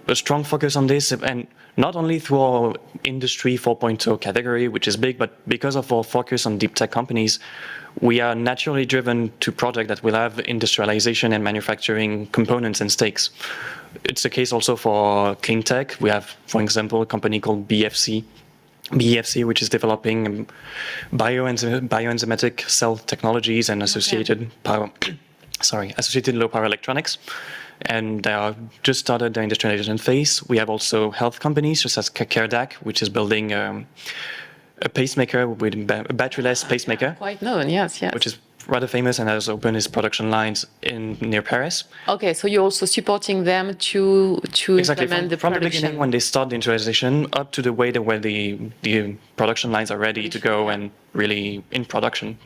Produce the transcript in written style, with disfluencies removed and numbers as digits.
a strong focus on this, and not only through our Industry 4.0 category, which is big, but because of our focus on deep tech companies, we are naturally driven to projects that will have industrialization and manufacturing components and stakes. It's the case also for clean tech. We have, for example, a company called BFC, which is developing bioenzymatic cell technologies and associated associated low power electronics. And they are just started their industrialization phase. We have also health companies such as CareDAC, which is building a pacemaker, with a battery-less pacemaker. Quite known, yes. Which is rather famous and has opened its production lines near Paris. Okay, so you're also supporting them to exactly. implement the from production. The beginning, when they start the industrialization, up to the way where the production lines are ready to go and really in production.